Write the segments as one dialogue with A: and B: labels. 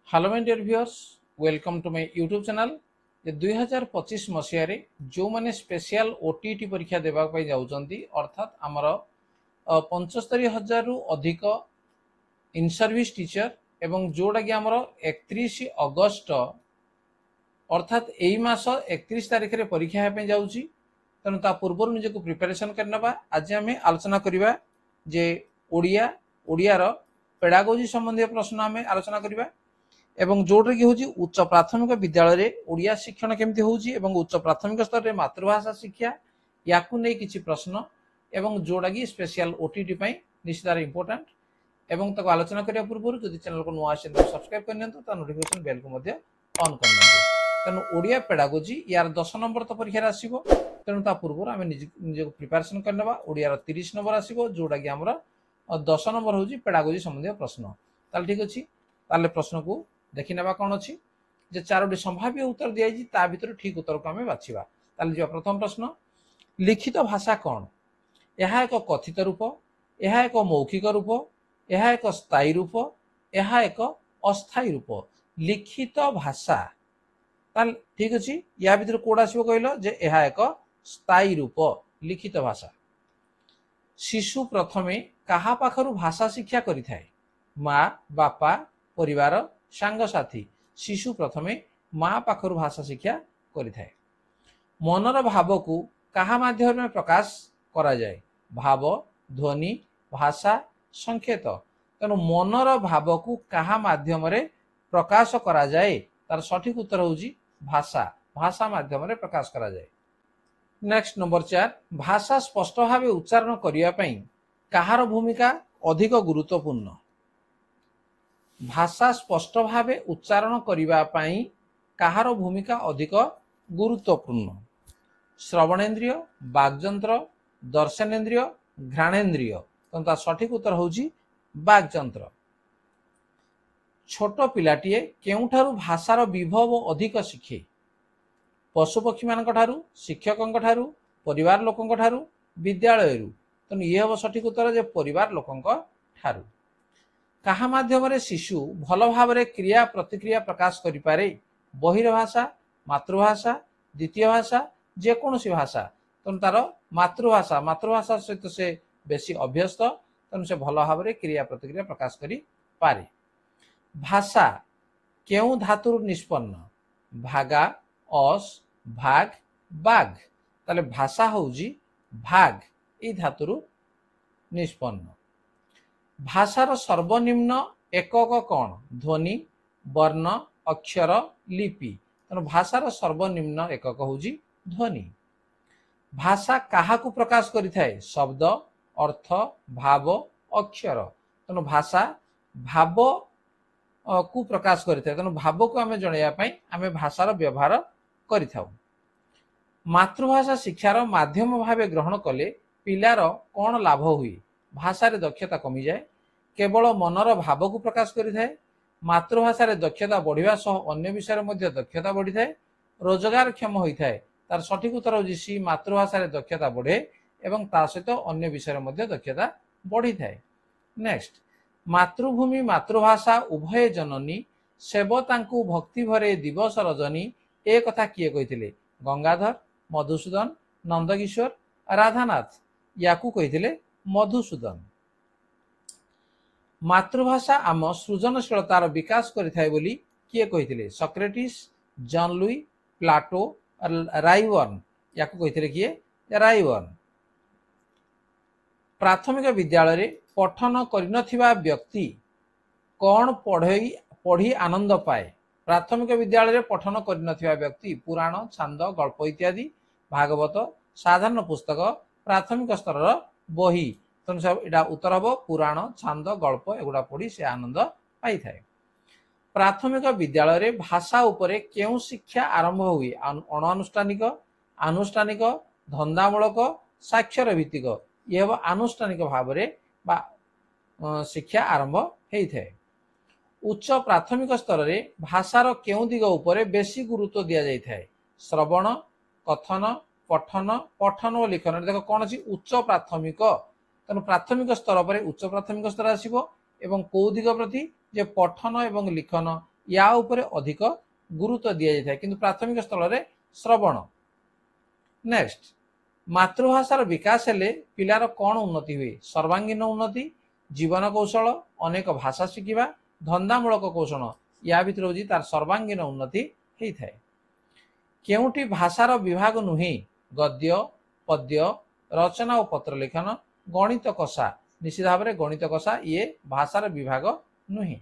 A: Hello my dear viewers, welcome to my YouTube channel. 2025 मसीह जो मैंने स्पेशल ओटीटी परीक्षा देवाई जाऊँगी अर्थात आमर 75,000 रु अधिक इन सर्विस टीचर एवं जोटा कि आमर 31 अगस्त अर्थात यही मास 31 तारिख में परीक्षा होगा जाऊँगी। तेणु ता पूर्व निजे को प्रिपेरेसन करना। आज आम आलोचना करवा जे ओडियार पेडागोजी संबंधी प्रश्न आम आलोचना करवा एवं जोटा कि हूँ उच्च प्राथमिक विद्यालय ओडिया शिक्षण केमती होउची एवं उच्च प्राथमिक स्तर में मातृभाषा शिक्षा या किसी प्रश्न एवं जोटा कि स्पेशल ओटीटी निश्चित इंपोर्टाट एवं तक आलोचना करने पूर्व जो चैनल को नुआ आसे सब्सक्राइब कर नोटिफिकेशन बेल को ऑन कर तेणु ओडिया पेडागोजी यार 10 नंबर तो परीक्षा आसो। तेणु ता पूर्व आम निजे प्रिपेरेसन करना। ओडियार 30 नंबर आसो जोटा कि आमर 10 नंबर हूँ पेडागोजी संबंधी प्रश्न। ताल ठीक अच्छी प्रश्न को देखी ना कौन अच्छी जे 4टी संभाव्य उत्तर दिखाई ता भर ठीक उत्तर को आम बाछा। प्रथम प्रश्न, लिखित भाषा कौन? यह एक कथित रूप, यह एक मौखिक रूप, यह एक स्थायी रूप, यह एक अस्थायी रूप। लिखित भाषा ताल ठीक अच्छी या भर कौट आसो कहल जे यह एक स्थायी रूप लिखित भाषा। शिशु प्रथमे कहा पाखरु भाषा शिक्षा करिथाए? माँ बापा परिवार सांगसाथी। शिशु प्रथमे माँ पाखरु भाषा शिक्षा करिथाए। मनर भाव को कहा माध्यम में प्रकाश करा जाए? भाव, ध्वनि, भाषा, संकेत। तेणु मनर भाव को कहा माध्यम रे प्रकाश करा जाए तार सठिक उत्तर होउची भाषा। भाषा माध्यम रे प्रकाश करा जाए। नेक्स्ट नंबर 4, भाषा स्पष्ट भाव उच्चारण करिया पई कहार भूमिका अधिक गुरुत्वपूर्ण? भाषा स्पष्ट भाव उच्चारण करिवा पई कहार भूमिका अधिक गुरुत्वपूर्ण? श्रवणेन्द्रिय, बागजंत्र, दर्शनेन्द्रिय, घ्राणेन्द्रिय। तो सठिक उत्तर होउची बागजंत्र। छोट पिलाटीए केउठारु भाषार विभव अधिक शिखे? पशुपक्षी मानक ठारू, शिक्षकों ठारू, परिवार लोकों ठारू, विद्यालय रु। तेणु ये हम सठिक उत्तर जे परिवार लोकों ठारू। कहा माध्यम रे शिशु भल भाव रे क्रिया प्रतिक्रिया प्रकाश करि पारे? बहिर्भाषा, मातृभाषा, द्वितीय भाषा, जेकोसी भाषा। तेणु तार मातृभाषा मातृभाषा सहित से बेसी अभ्यस्त, तेणु से भल भाव रे क्रिया प्रतिक्रिया प्रकाश करि पारे। भाषा केउ धातुर निष्पन्न? भागा, अस, भाग, बाग। ताले भाषा होउजी भाग ई धातुर निष्पन्न। भाषार सर्वनिम्न एकक कौन? ध्वनि, वर्ण, अक्षर, लिपि। तेणु भाषार सर्वनिम्न एकक होउजी ध्वनि। भाषा काहाकू प्रकाश करिथाए? शब्द, अर्थ, भाव, अक्षर। तेणु भाषा भाव को प्रकाश करिथाए। तेणु भाव को आमे जणैया पई आमे भाषार व्यवहार करिथाउ। मातृभाषा शिक्षार माध्यम भावे ग्रहण कले पिलार कौन लाभ हुए? भाषा दक्षता कमी जाए, केवल मनर भाव को प्रकाश करिथाए, मातृभाषा दक्षता बढ़िया सह अन्य विषय मध्य दक्षता बढ़ी थाए, रोजगार क्षम होता है। तार सठिक उत्तर होउची सी, मातृभाषा दक्षता बढ़े एवं ता सहित अन्य विषय मध्य दक्षता बढ़ी थाए। नेक्स्ट, मातृभूमि मातृभाषा उभय जननी सेव तांकु भक्ति भरे दिवस रजनी ए कथा किए कहिथिले? गंगाधर, मधुसूदन, नंदकिशोर, राधानाथ। याकू कहिथिले मधुसूदन। मातृभाषा आम सृजनशीलतार विकास करिथाए बोली किए कहिथिले? सक्रेटिस, जॉन लुई, प्लाटो, राइवर्न। याकू कहिथिले किए? राइवर्न। प्राथमिक विद्यालय पठन करिनथिबा व्यक्ति कौन पढ़ी आनंद पाए? प्राथमिक विद्यालय पठन करिनथिबा व्यक्ति पुराण, छांद, गल्प इत्यादि, भागवत, साधारण पुस्तक, प्राथमिक स्तर बही। तेणु यहाँ उत्तर हम पुराण, छांद, गल्प एगुड़ा पढ़ी से आनंद पाई थाए। प्राथमिक विद्यालय भाषा उपरे केउ शिक्षा आरंभ हुए? अणानुष्ठानिक, आनुष्ठानिक, धंदामूलक, साक्षर भित्तिक। ये हम आनुष्ठानिक भाव में शिक्षा आरंभ होता है। उच्च प्राथमिक स्तर में भाषार केउ दिग उपरे बेसी गुरुत्व दि जाए? श्रवण, कथन, पठन, पठन और लिखन। देख कौन अच्छी उच्च प्राथमिक, तेणु प्राथमिक स्तर पर उच्च प्राथमिक स्तर आसो एवं कौ दिग प्रति जे पठन एवं लिखन या उपरे अधिक गुरुत्व दि जाए किंतु प्राथमिक स्थल रे श्रवण। नेक्स्ट मातृभाषार विकास हेले पिलार कौन उन्नति हुए सर्वांगीन उन्नति जीवन कौशल अनेक भाषा शिखिबा धंदामूलक कौशल या भितर होची तार सर्वांगीन उन्नति होता है। केउटी भाषार विभाग नुहे गद्य पद्य रचना और पत्र लेखन गणित कषा निश्चित भाव में गणित कषा ये भाषार विभाग नुहे।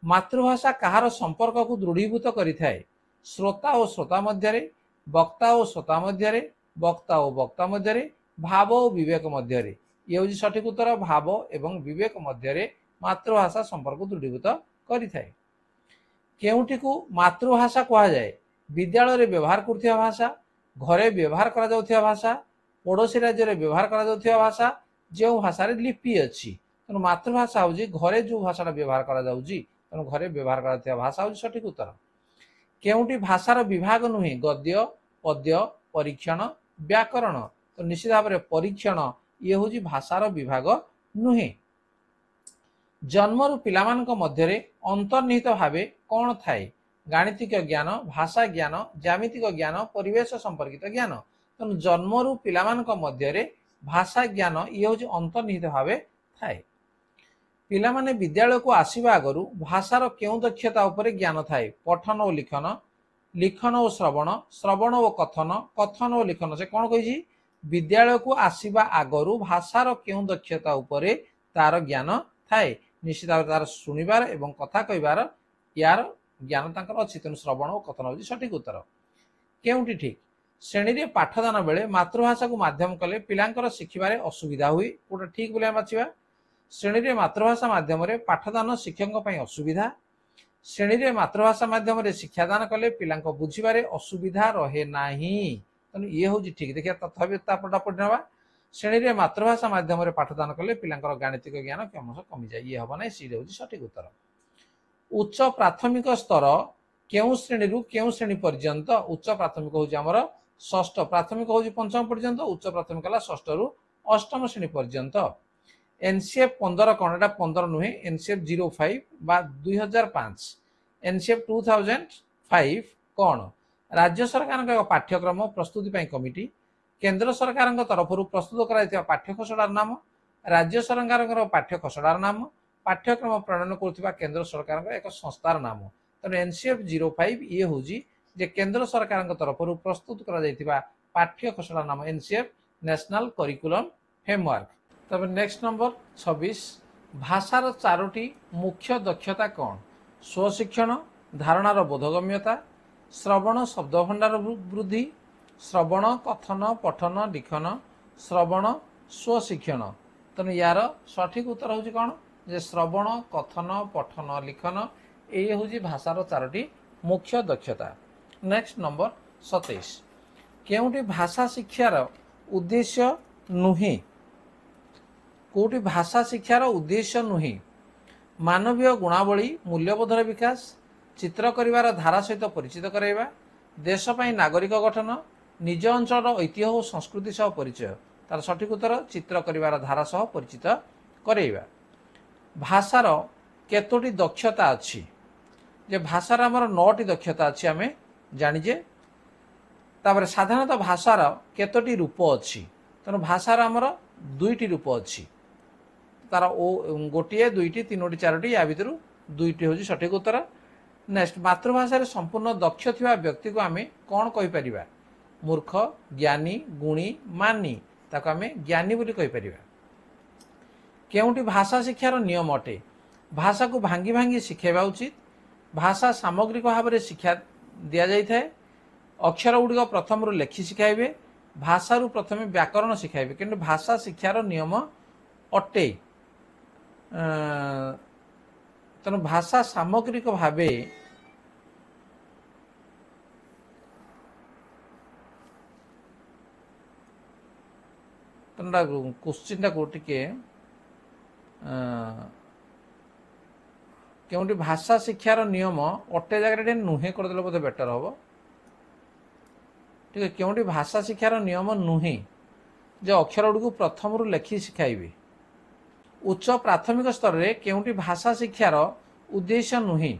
A: मातृभाषा कहार संपर्क को दृढ़ीभूत करिथाए श्रोता और श्रोता मध्य वक्ता और श्रोता मध्य वक्ता और वक्ता मध्य भाव और विवेक मध्य ये हूँ सठिक उत्तर भाव एवं विवेक मध्य मातृभाषा संपर्क दृढ़ीभूत करिथाए। केउटी को मातृभाषा कहा जाए विद्यालय रे व्यवहार करथिबा भाषा घरे व्यवहार करा जाउथिबा भाषा पड़ोसी राज्य रे व्यवहार करा जाउथिबा भाषा जो भाषा रे लिपि अछि तेणु मातृभाषा होची घरे जो भाषा व्यवहार करा जाउची तेणु घरे व्यवहार करा भाषा होची सठिक उत्तर। केउटी भाषार विभाग नुहे गद्य पद्य परीक्षण व्याकरण तो निश्चित भाव में परीक्षण ये हूँ भाषार विभाग नुहे। जन्मरु पिलामानक मध्यरे अंतर्निहित भावे कौन थाए गाणितिक ज्ञान भाषा ज्ञान ज्यामितिक ज्ञान परिवेश संपर्कित ज्ञान तेणु जन्मरु पिलामानक मध्यरे भाषा ज्ञान ये हूँ अंतर्निहित भावे थाए। पिलामाने विद्यालय को आसीबा आगरु भाषार केउं दक्षता उपरे ज्ञान थाए पठन और लिखन लिखन और श्रवण श्रवण और कथन कथन और लिखन से कौन कही विद्यालय को आसीबा आगरु भाषार केउं दक्षता उपरे तार ज्ञान थाए निश्चित भाव तार शुणिबार एवं कथा कहिबार यार ज्ञान तांकर अछि तेणु श्रवण और कथन होची सठिक उत्तर। केउंटी ठीक श्रेणी रे पाठदान बेले मातृभाषा को माध्यम कले पिलांकर शिखिबारे असुविधा हुई कोटा ठीक बोले बाछिबा श्रेणी रे मातृभाषा माध्यम रे पाठदान शिक्षक पई असुविधा श्रेणी रे मातृभाषा माध्यम रे शिक्षादान कले पिलांक बुझिबारे असुविधा रहे नाही तेणु ये हूँ ठीक देखिए तथापि पटापट ना श्रेणी रे मातृभाषा माध्यम रे पाठदान कले पिलांकर गाणितिक ज्ञान क्रमशः कमी जाए ये हम ना सी हूँ सठिक उत्तर। उच्च प्राथमिक स्तर केउं श्रेणी रु केउं श्रेणी पर्यंत उच्च प्राथमिक हूँ आमर षष्ठ प्राथमिक हूँ पंचम पर्यंत उच्च प्राथमिक है षष्ठ रु अष्टम श्रेणी पर्यंत। एनसीएफ 15 कौन एटा 15 नुहे एनसीएफ 05 बा 2005 एनसीएफ 2005 कौन राज्य सरकार पाठ्यक्रम प्रस्तुति पाई कमिटी केंद्र सरकार तरफ प्रस्तुत करा पाठ्य खसड़ार नाम राज्य सरकार पाठ्य खसड़ार नाम पाठ्यक्रम प्रणयन करुवा केंद्र सरकार एक संस्थार नाम तेणु एनसीएफ 05 ये हूँ जे केंद्र सरकार तरफ प्रस्तुत करा पाठ्य खसड़ा नाम एनसीएफ नेशनल करिकुलम फ्रेमवर्क। तब नेक्स्ट नंबर 26 भाषार चारोटी मुख्य दक्षता कौन स्वशिक्षण धारणार बोधगम्यता श्रवण शब्द भंडार वृद्धि श्रवण कथन पठन लिखन श्रवण स्वशिक्षण तेणु यार सठिक उत्तर हूँ कौन जे श्रवण कथन पठन लिखन ये हूँ भाषार चारोटी मुख्य दक्षता। नेक्स्ट नंबर 27 केउटी भाषा शिक्षार उद्देश्य नुहे कोटी भाषा शिक्षार उद्देश्य नुहे मानवीय गुणावली मूल्यबोधर विकास चित्र करिवार धारा सहित परिचित कराइबा देश पई नागरिक गठन निज अंचल ऐतिह्य और संस्कृति सह परिचय तार सठिक उत्तर चित्र करिवार धारा सह परिचित कराइबा। भाषार केतोटी दक्षता अच्छी जे भाषार आमर 9टी दक्षता अच्छी आमे जानिजे तापर साधारणतः भाषार केतोटी रूप अच्छी तेणु भाषार आमर 2टी रूप अच्छी तार गोटे 2टी 3टी 4टी या भितर 2टी हूँ सठिक उत्तर। नेक्स्ट मातृभाषा रे संपूर्ण दक्ष थिबा व्यक्ति को आमे कौन कहि परिबा मूर्ख ज्ञानी गुणी मानी ताको आमे ज्ञानी बोली कहि परिबा। केउटी भाषा शिक्षार नियम अटे भाषा को भांगी भांगी शिखेबा उचित भाषा सामग्रिक भाव में शिक्षा दि जाए अक्षर गुड़िक प्रथम लेखि शिखाइबे भाषा रु प्रथम व्याकरण शिखाइबे किंतु भाषा शिक्षार नियम अटे तेणु भाषा सामग्रिक भाव क्वेश्चन को टिके क्योंकि भाषा शिक्षार नियम अटे जगह नुहे करदे बोधे बेटर हम ठीक है क्योंकि भाषा शिक्षार नियम नुहे जो अक्षर गुड़ प्रथम रु लेखि शिखाइबे उच्च प्राथमिक स्तर में क्योंकि भाषा शिक्षार उद्देश्य नुहे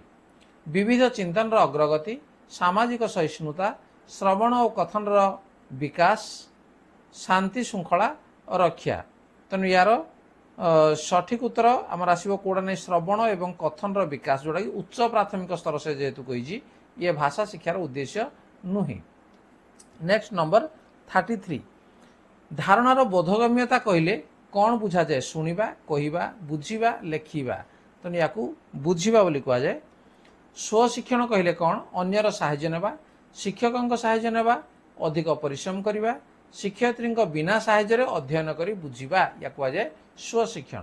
A: विविध चिंतन अग्रगति, सामाजिक सहिष्णुता, श्रवण और कथन विकास, शांति श्रृंखला और रक्षा। तेणु यार सठिक उत्तर आमर आसो कौड़ा नहीं श्रवण एवं कथन विकास जोटा कि उच्च प्राथमिक स्तर से जेहेतु कही ये भाषा शिक्षार उद्देश्य नुहे। नेक्स्ट नंबर 33 धारणार बोधगम्यता कहले कौन बुझा जाए? शुणा, कहवा, बुझा, लेखा। तेणु या बुझा बोली कह जाए। स्वशिक्षण कहले कौन? अन्यर साहाय्य नेबा, शिक्षकों साहाय्य नेबा, अधिक परिश्रम करवा, शिक्षयित्री बिना साहाय्य अध्ययन करी बुझा या कह जाए स्वशिक्षण।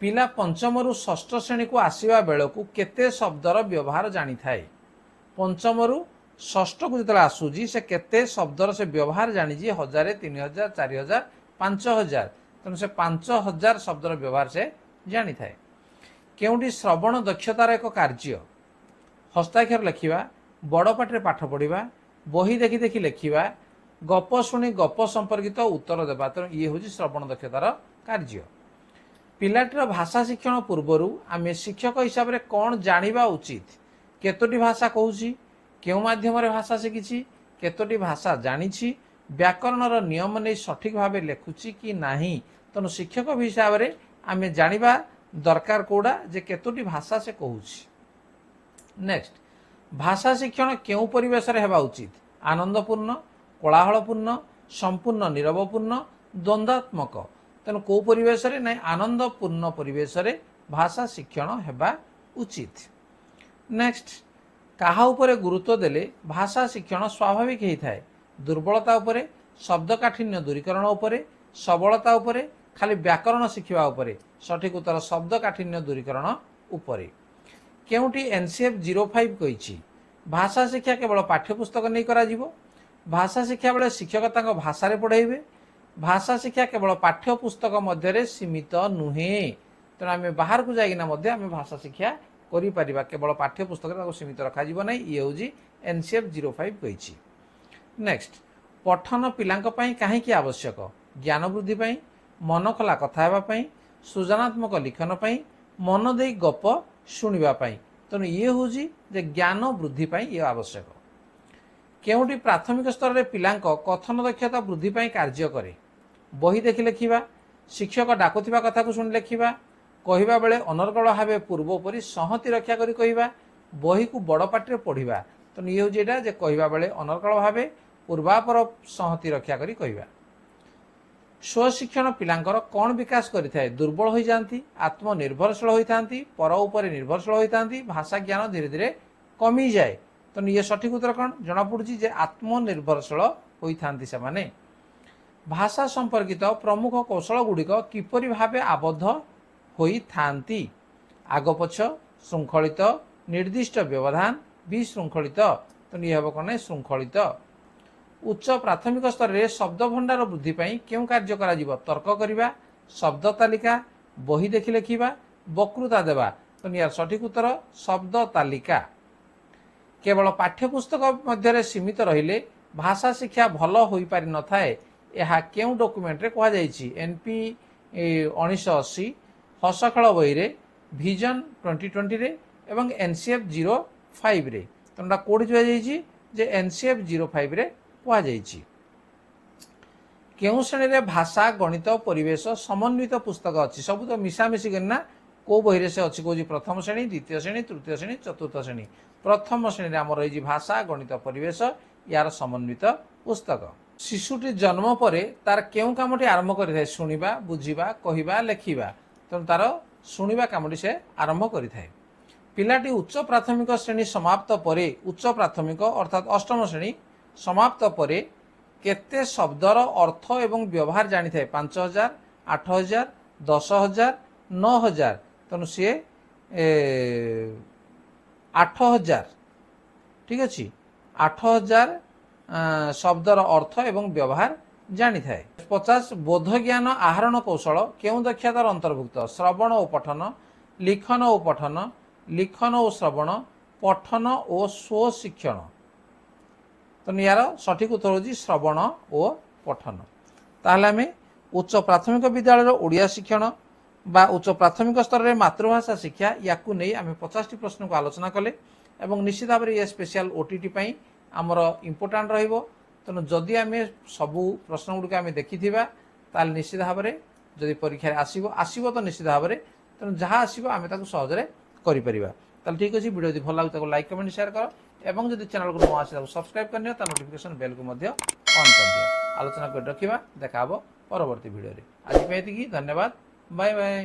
A: पिला पंचम रु षष्ठ श्रेणी को आसवा बेलू केते शब्दर व्यवहार जानी थाए? पंचम रु षष्ठ को जो आसूजी से केते शब्दर से व्यवहार जानी 1000, 3000, 4000, 5000। तेणु से 5000 शब्दर व्यवहार से जानी थाए। केउटी श्रवण दक्षतार एक कार्य, हस्ताक्षर लिखा, बड़ पाटे पाठ पढ़ा, बही देखी देखी लिखा, गप शुणी गप संपर्कित उत्तर देवा। तेणु ये हूँ श्रवण दक्षतार कार्य। पिलाटीर भाषा शिक्षण पूर्वर आम शिक्षक हिसाब से कौन जानिबा उचित? केतोटी भाषा कहूँ, क्यों माध्यम भाषा शिखी, केतोटी भाषा जानी, व्याकरणर नियम नहीं सठिक भाव लेखुची कि नहीं। तेणु शिक्षक हिसाब से आम जानिबा दरकार कौड़ा जे केतोटी भाषा से कहूँ। नेक्स्ट भाषा शिक्षण क्यों परिवेश हेबा उचित? आनंदपूर्ण, कोलाहलपूर्ण, संपूर्ण निरवपूर्ण, द्वंद्वात्मक। तेणु कौ परिवेश ना आनंदपूर्ण परिवेश भाषा शिक्षण हेबा उचित। नेक्स्ट कहा उपरे गुरुत्व देले भाषा शिक्षण स्वाभाविक होता है? दुर्बलता उपरे, शब्द काठिन्य दूरीकरण उपरे, सबलता उपरे, खाली व्याकरण शिखा उपरे? सठिक उत्तर शब्द काठिन्य दूरीकरण उपरे। केउटी एनसीएफ 05 कही भाषा शिक्षा केवल पाठ्यपुस्तक नहीं करा जीवो? भाषा शिक्षा बेले शिक्षक भाषा पढ़ेबे। भाषा शिक्षा केवल पाठ्यपुस्तक मध्य सीमित नुहे। तेणु आम बाहर को जाइना भाषा शिक्षा करिपरिबा, केवल पाठ्यपुस्तक सीमित रखा ना। ये हूँ एनसीएफ 05 कही। नेक्स्ट पठन पिलांक पई काहेकि आवश्यक? ज्ञान वृद्धि पई, मन खोला कथा हेबा पई, सृजनात्मक लिखन पई, मन देई गप शुणिबा पई। तेणु ये हूँ जे ज्ञान वृद्धि पई ये आवश्यक। केउटी प्राथमिक स्तर रे पिलांक कथन दक्षता वृद्धि पई कार्य करे? बही देखि लिखिबा, शिक्षक डाकुथिबा कथा को शुणी लिखिबा, कहवा बेले अनर्गल भाव पूर्वोपरि संहति रक्षा करी कहवा, बही को बड़ पाटे पढ़ा। तेणु ये हूँ यहाँ जे कहवा बेले अनर्गल भाव पूर्वापर संहति रक्षा करी कहवा। स्वशिक्षण पिलांकर कौन विकास करिथाए? दुर्बल हो जाती, आत्मनिर्भरशील होती, पर उपरे निर्भरशील होती, भाषा ज्ञान धीरे धीरे कमी जाए। तेणु ये सठिक उत्तर कौन? जना पड़ी जे आत्मनिर्भरशील होती से माने। भाषा संपर्कित प्रमुख कौशल गुड़िक किपरि भावे आबद्ध होई थांती? आगपछ, श्रृंखलित, निर्दिष्ट व्यवधान, विशृंखलित। तेणु ये हम कौन? श्रृंखलित। उच्च प्राथमिक स्तर में शब्द भंडार वृद्धि पाई क्यों कार्य करा जीवो? तर्क करिबा, शब्द तालिका, बही देखि लिखिबा, वक्तृता देवा। तेणु यार सठिक उत्तर शब्द तालिका। केवल पाठ्यपुस्तक मध्य सीमित रहिले भाषा शिक्षा भल हो पारि न थाए। यह केउं डॉक्यूमेंट रे कहा जायछि? एनपी 1980, हसखेल बही रे, विजन 2020 रे एवं एनसीएफ 05 रे। तेणुटा कोठी दिया जे एनसीएफ 05 रे कहा जायछि। केउं श्रेणी रे भाषा, गणित, परिवेश समन्वित पुस्तक अच्छी? सब तो मिशामिशी करना को बही रे से अच्छी कौन? प्रथम श्रेणी, द्वितीय श्रेणी, तृतीय श्रेणी, चतुर्थ श्रेणी। प्रथम श्रेणी आम रही भाषा, गणित, परिवेश यार समन्वित पुस्तक। शिशुटी जन्म पर तार केउं कामटी आरंभ करिथाए? शुणिबा, बुझिबा, कहवा, लेखिबा। तेणु तार शुणिबा कामटी से आरंभ करिथाए। पिलाटी उच्च प्राथमिक श्रेणी समाप्त परे, उच्च प्राथमिक अर्थात अष्टम श्रेणी समाप्त परे केते शब्दर अर्थ एवं व्यवहार जानी थाए? 5000, 8000, 10000, 9000। तेणु सी 8000 ठीक अच्छे। 8000 शब्दर अर्थ एवं व्यवहार जानी थाए। 50 बोध ज्ञान आहरण कौशल केउं दक्षतार अंतर्भुक्त? श्रवण और पठन, लिखन और पठन, लिखन और श्रवण, पठन और स्वशिक्षण। तेणु यार सठिक उत्तर होची श्रवण और पठन। ताहले आमे उच्च प्राथमिक विद्यालय ओडिया शिक्षण, बा उच्च प्राथमिक स्तर में मातृभाषा शिक्षा या नहीं आम 50 प्रश्न को आलोचना कले एवं निश्चित भाव में ये स्पेशल ओटीटी आमर इम्पोर्टाट तेणु जदि आम सबू प्रश्न गुड़िक आम देखी निश्चित भाव में जदि परीक्षा आसो तो निश्चित भाव में तेणु जहाँ आसो आम सहजरे कर ठीक अच्छे वीडियो यदि भल लगे लाइक कमेंट शेयर कर एवं जदि चैनल को नुआ आसी सब्सक्राइब करनी नोटिफिकेशन बेल को ऑन कर दियो। आलोचना कर रखा देखा परवर्ती वीडियो आज धन्यवाद बाय बाय।